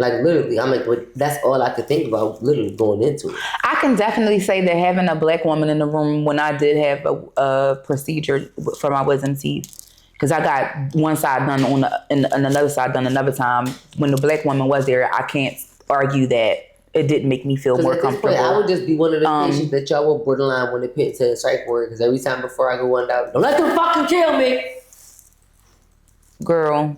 Like literally, I'm like, that's all I could think about literally going into it. I can definitely say that having a black woman in the room when I did have a procedure for my wisdom teeth, because I got one side done and another side done another time. When the black woman was there, I can't argue that it didn't make me feel more comfortable. I would just be one of the patients that y'all were borderline when they put to the strike word, because every time before I go one down, don't let them fucking kill me. Girl.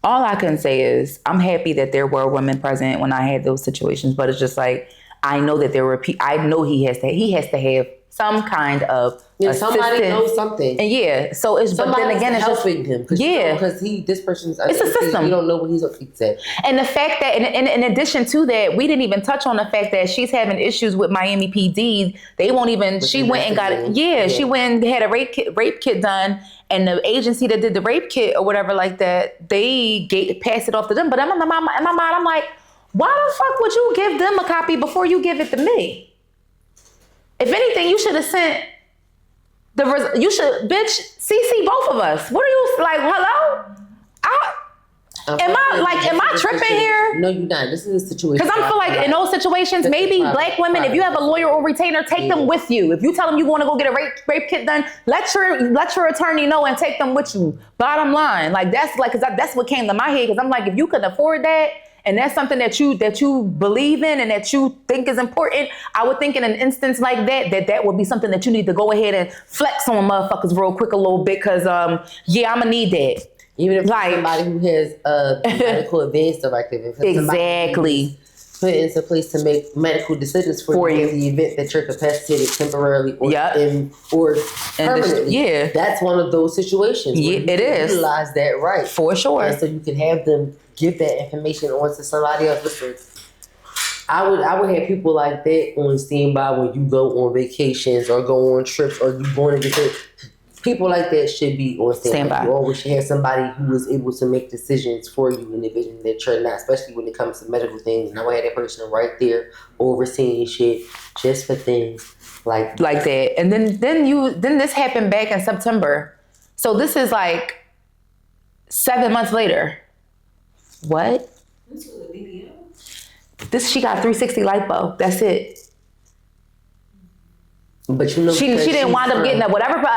All I can say is I'm happy that there were women present when I had those situations, but it's just like, I know that there were people, I know he has to have some kind of somebody knows something. And so it's, but then again, it's helping him. Because this person's, it's a system. You don't know what he's saying. And the fact that, in addition to that, we didn't even touch on the fact that she's having issues with Miami PD. They won't even, she went and got it. She went and had a rape kit done. And the agency that did the rape kit or whatever like that, they passed it off to them. But in my mind, I'm like, why the fuck would you give them a copy before you give it to me? If anything, you should have sent bitch, CC both of us. What are you, like, hello? Am I tripping here? No, you're not. This is a situation. Because I feel like in those situations, maybe black women, if you have a lawyer or retainer, take them with you. If you tell them you want to go get a rape kit done, let your attorney know and take them with you. Bottom line, like that's what came to my head. Because I'm like, if you can afford that, and that's something that you believe in and that you think is important, I would think in an instance like that would be something that you need to go ahead and flex on motherfuckers real quick a little bit. Because I'm gonna need that. Even if somebody who has a medical advance directive. Exactly. Put into place to make medical decisions for you in the event that you're capacitated temporarily or permanently. That's one of those situations. Yeah, it is. Utilize that right. For sure. And so you can have them give that information on to somebody else. Listen, I would have people like that on standby when you go on vacations or go on trips or you going to get people like that should be on standby. You always should have somebody who is able to make decisions for you in the vision that you're not, especially when it comes to medical things. And I would have that person right there overseeing shit just for things like that. And then this happened back in September. So this is like 7 months later. What? This was a BBL? She got 360 lipo. That's it. But she didn't wind up getting that whatever. But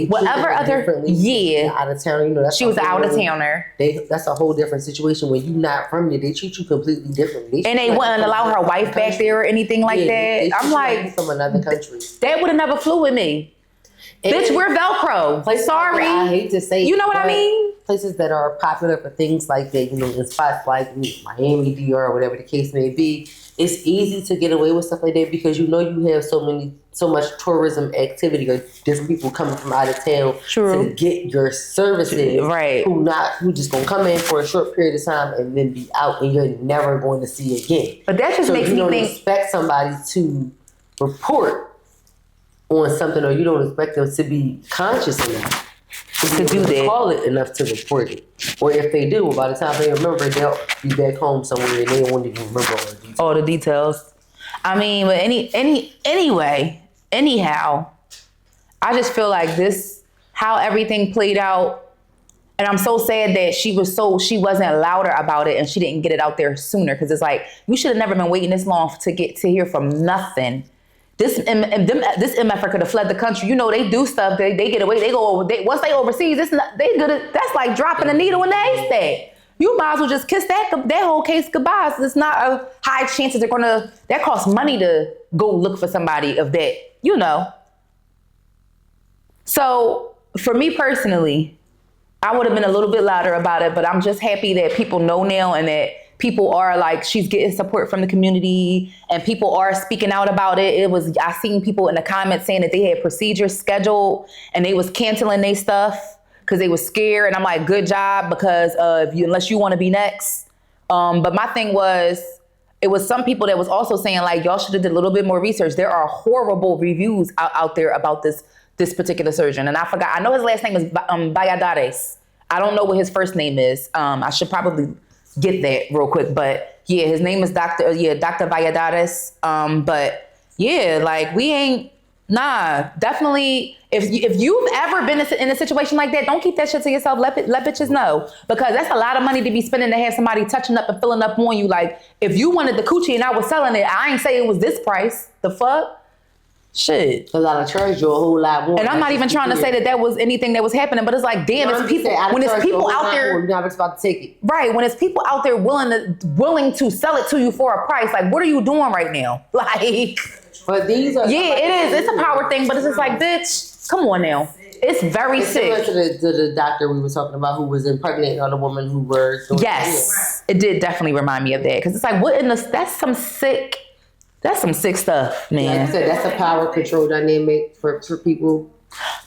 whatever other out of town. She was an out of towner. That's a whole different situation. When you're not from here, they treat you completely differently. And they wouldn't allow her wife back there or anything like that. I'm like, from another country. That would have never flew with me. And bitch, we're Velcro. Sorry. I hate to say it. You know what I mean? Places that are popular for things like that, in spots like Miami, DR, or whatever the case may be, it's easy to get away with stuff like that because you know you have so much tourism activity or different people coming from out of town to get your services. Right. Who just gonna come in for a short period of time and then be out and you're never going to see again. But that just makes me think. You don't expect somebody to report on something, or you don't expect them to be conscious enough to do that. Call it enough to report it. Or if they do, by the time they remember, they'll be back home somewhere and they won't even remember all the details. I mean, but anyhow, I just feel like this, how everything played out. And I'm so sad that she wasn't louder about it and she didn't get it out there sooner. Cause it's like, you should have never been waiting this long to hear from nothing. This MFer could have fled the country. You know, they do stuff. They get away. They go over. Once they overseas, that's like dropping a needle in the haystack. You might as well just kiss that whole case goodbye. So it's not a high chance that that costs money to go look for somebody of that, you know. So for me personally, I would have been a little bit louder about it, but I'm just happy that people know now and that people are like, she's getting support from the community and people are speaking out about it. I seen people in the comments saying that they had procedures scheduled and they was canceling their stuff because they was scared. And I'm like, good job, because unless you want to be next. But my thing was, it was some people that was also saying like, y'all should have did a little bit more research. There are horrible reviews out there about this particular surgeon. And I know his last name is Valladares. I don't know what his first name is. I should probably get that real quick, but yeah, his name is Dr. Valladares. But yeah, like definitely. If you've ever been in a situation like that, don't keep that shit to yourself. Let bitches know, because that's a lot of money to be spending to have somebody touching up and filling up on you. Like, if you wanted the coochie and I was selling it, I ain't say it was this price. The fuck? Shit. Because I'll charge you a whole lot more. And I'm not even trying to say that was anything that was happening, but it's like, damn, when it's people out there, you're not about to take it. Right. When it's people out there willing to sell it to you for a price, like, what are you doing right now? Like, but these are, yeah, it is. It's a power thing, but it's just like, bitch, come on now. It's very sick. Similar to the doctor we were talking about who was impregnating other women who were doing it did definitely remind me of that, because it's like, that's some sick stuff, man. Like I said, that's a power control dynamic for people.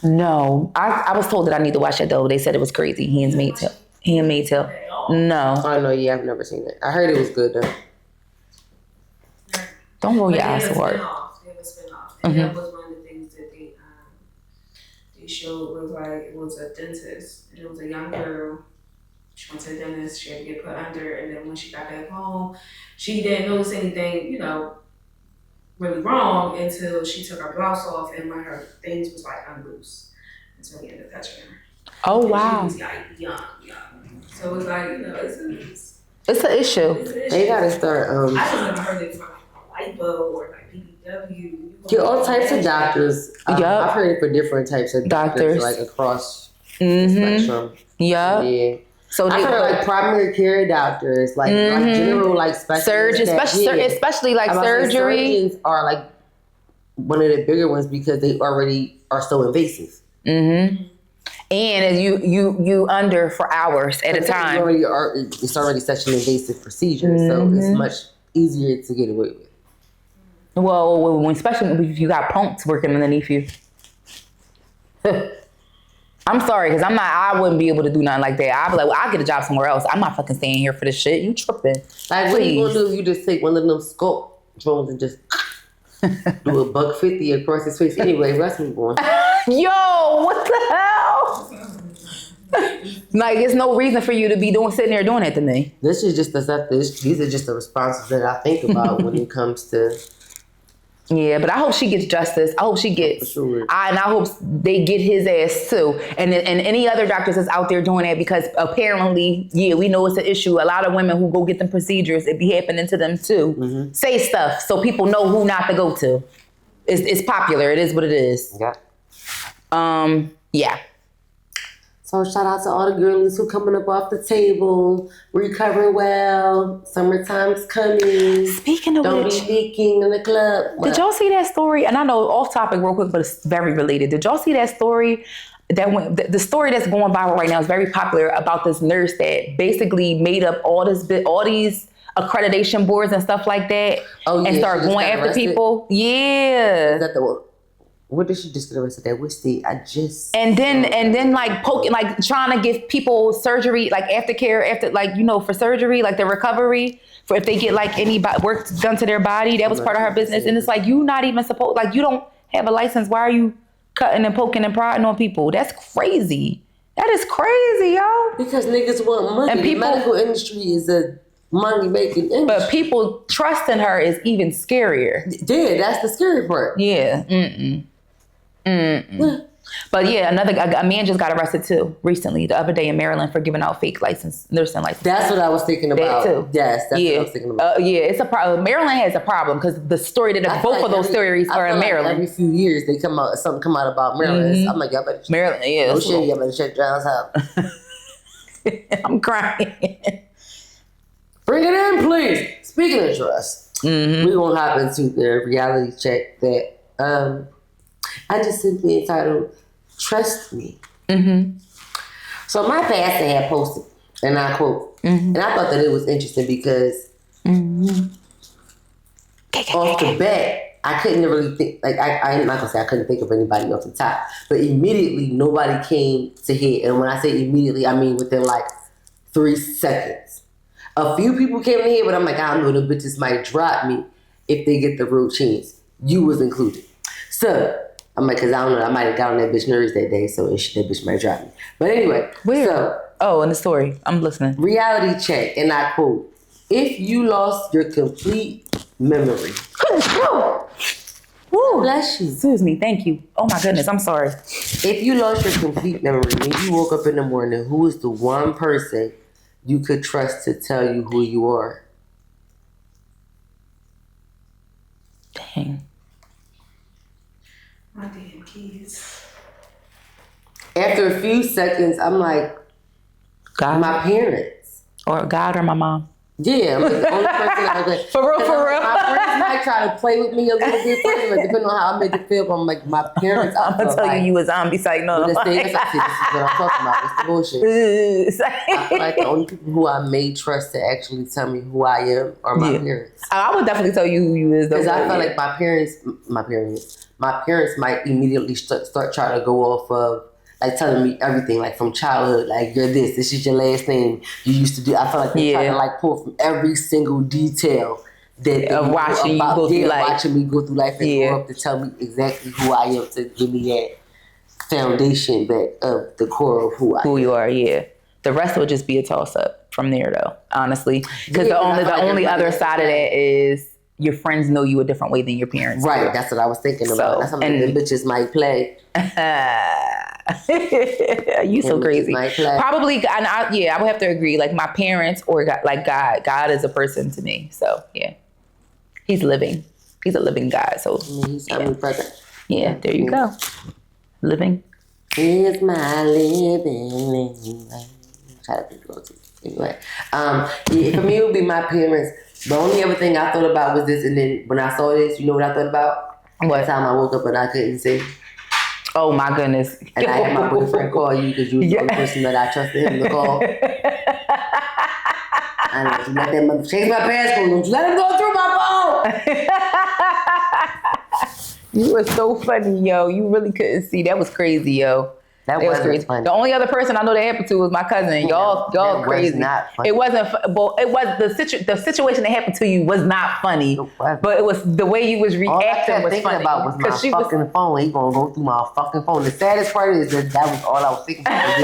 No, I was told that I need to watch it though. They said it was crazy. Handmaid's Tale. No. Oh no, yeah, I've never seen it. I heard it was good though. Don't roll your eyes so hard. They have a spinoff. And that was one of the things that they showed, was like, it was a dentist. And it was a young girl. She went to the dentist. She had to get put under. And then when she got back home, she didn't notice anything, really wrong until she took her blouse off and one of her things was like unloose until he ended up touching her. Oh, and wow. She was like young. So it's like, it's an issue. They gotta start. I just never heard it from like lipo or like BBW. Get all types of doctors. I've heard it for different types of doctors, like across the spectrum. Yeah. So I heard like primary care doctors, like general like specialists, especially like surgery. Surgeons are like one of the bigger ones because they already are so invasive. Mm-hmm. And you under for hours at a time. It's already such an invasive procedure, so it's much easier to get away with. Well, especially if you got punks working underneath you. I'm sorry, because I wouldn't be able to do nothing like that. I'd be like, well, I'll get a job somewhere else. I'm not fucking staying here for this shit. You tripping. Like, what you gonna do if you just take one of them scope drones and just do $150 across his face? Anyway, let's move on. Yo, what the hell? Like, there's no reason for you to be sitting there doing that to me. This is just these are just the responses that I think about when it comes to. Yeah, but I hope she gets justice. I hope she gets, sure. And I hope they get his ass too. And any other doctors that's out there doing that, because apparently, we know it's an issue. A lot of women who go get them procedures, it be happening to them too. Say stuff so people know who not to go to. It's popular. It is what it is. Yeah. Yeah. So shout out to all the girlies who coming up off the table, recovering well. Summertime's coming. Speaking of don't which, be leaking in the club. Did y'all see that story? And I know off topic real quick, but it's very related. Did y'all see that story? The story that's going viral right now is very popular about this nurse that basically made up all these accreditation boards and stuff like that, and start going after people. Yeah. Is that the one? What did she just get arrested at? Which state? And then like poking, like trying to give people surgery, like aftercare, for surgery, like the recovery for if they get like any work done to their body. That was part of her business. And it's like, you not even supposed, like you don't have a license. Why are you cutting and poking and prodding on people? That's crazy. That is crazy, yo. Because niggas want money. And the medical industry is a money-making industry. But people trusting her is even scarier. Yeah, that's the scary part. Yeah. But yeah, a man just got arrested too recently, the other day in Maryland, for giving out fake nursing licenses. That's what I was thinking about. That too. Yes, that's what I was thinking about. It's a problem. Maryland has a problem because the story that both of those stories are in Maryland. Every few years they something come out about Maryland. Mm-hmm. I'm like, y'all better check. Maryland, yeah. No shit, y'all better check John's house. I'm crying. Bring it in, please. Speaking of trust, we're gonna hop into the reality check that I just simply entitled "Trust Me." Mm-hmm. So my pastor had posted, and I quote, and I thought that it was interesting because off the bat, I couldn't really think, like, I'm not gonna say I couldn't think of anybody off the top, but immediately nobody came to head. And when I say immediately, I mean within like 3 seconds. A few people came to head, but I'm like, I don't know, the bitches might drop me if they get the real chance. You was included. So I'm like, cause I don't know, I might have got on that bitch nerves that day, so that bitch might drop me. But anyway, in the story, I'm listening. Reality check, and I quote, if you lost your complete memory. Woo. Bless you. Excuse me, thank you. Oh my goodness, I'm sorry. If you lost your complete memory, when you woke up in the morning, who is the one person you could trust to tell you who you are? Dang. My damn kids. After a few seconds, I'm like, God. My parents. Or God or my mom. Yeah, I'm like the only person I was like. For real. My friends might try to play with me a little bit, but depending on how I make it feel, but I'm like, my parents. I'm going to tell you a zombie. Like, no. This is what I'm talking about. It's the bullshit. I feel like the only people who I may trust to actually tell me who I am are my parents. I would definitely tell you who you is. Because I feel like my parents might immediately start trying to go off of, like, telling me everything, like, from childhood, like, you're this is your last name you used to do. I feel like they're trying to, like, pull from every single detail that watching me go through life and grow up to tell me exactly who I am, to give me that foundation back of the core of who you are. Yeah. The rest will just be a toss up from there, though, honestly, because the only other side of that is your friends know you a different way than your parents. Right, that's what I was thinking about. That's something the bitches might play. You so crazy. Probably, and I would have to agree. Like my parents or God, like God. God is a person to me. So yeah, he's living. He's a living God. So he's omnipresent. Yeah, there you go. Living. Here's my living. Try to think of it. Anyway, for me it would be my parents. The only other thing I thought about was this, and then when I saw this, you know what I thought about? One time I woke up and I couldn't see. Oh my goodness. And I had my boyfriend call you because you was the only person that I trusted him to call. I know, you let that mother change my passport. Don't you let him go through my phone. You were so funny, yo. You really couldn't see. That was crazy, yo. That was crazy. Funny. The only other person I know that happened to was my cousin. Y'all crazy. Not funny. It wasn't. Well, it was the situation that happened to you was not funny. But it was the way you was reacting was funny. All I kept thinking about was my fucking phone. He gonna go through my fucking phone. The saddest part is that was all I was thinking about.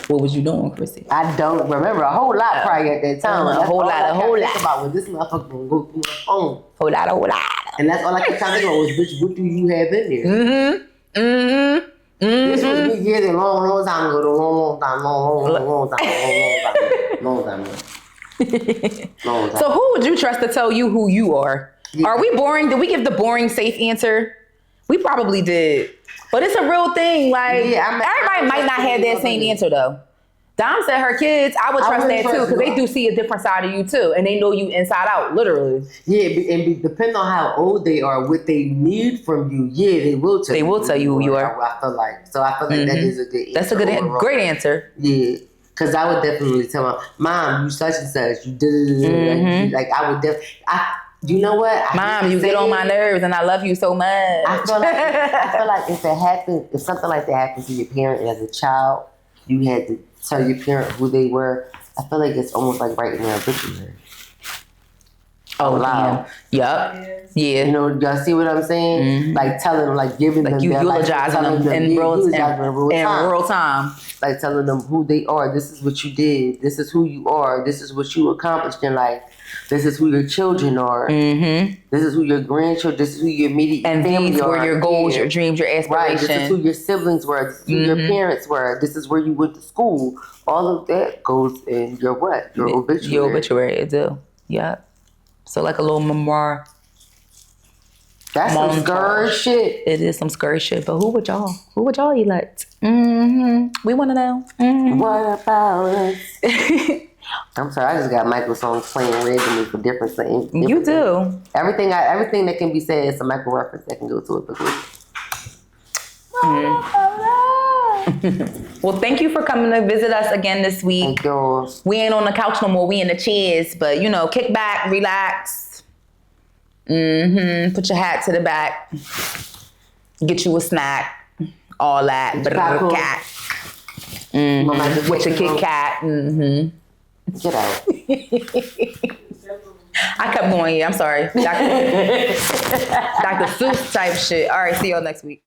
What was you doing, Chrissy? I don't remember a whole lot probably at that time. A whole lot. Think about was this motherfucker gonna go through my phone. Whole lot. And that's all I kept trying to think about was, bitch, what do you have in there? This was me years and long time ago. Long time. So who would you trust to tell you who you are? Yeah. Are we boring? Did we give the boring, safe answer? We probably did. But it's a real thing. Like, everybody might not have that same answer, though. Dom said her kids, I would trust that too, because they do see a different side of you too, and they know you inside out, literally. Yeah, and depending on how old they are, what they need from you, they will tell you. They will tell you who you are. I feel like that is a good answer. That's a great answer. Yeah, Because I would definitely tell my mom, you such and such, you did like I would definitely. You know what? Mom, you get on my nerves, and I love you so much. I feel like if something like that happened to your parent as a child, you had to tell your parent who they were. I feel like it's almost like writing their obituary. Oh, damn. Yup. Yeah. You know, y'all see what I'm saying? Like telling them, like giving them, you eulogizing them in real time. Like telling them who they are. This is what you did. This is who you are. This is what you accomplished in life. This is who your children are. Mm-hmm. This is who your grandchildren. This is who your immediate family are. And these were your goals, your dreams, your aspirations. Right. This is who your siblings were. This is who your parents were. This is where you went to school. All of that goes in your what? Your obituary. Your obituary, it do. Yep. So like a little memoir. That's some scary shit. It is some scary shit. But who would y'all elect? We want to know. What about us? I'm sorry, I just got Michael songs playing randomly for different things. You do. Everything that can be said is a Michael reference that can go to it. Well, thank you for coming to visit us again this week. Thank you. We ain't on the couch no more. We in the chairs. But, kick back, relax. Put your hat to the back. Get you a snack. All that. Cat. With your Kit Kat. Get out. I kept going. Yeah, I'm sorry. Dr. Seuss type shit. All right, see y'all next week.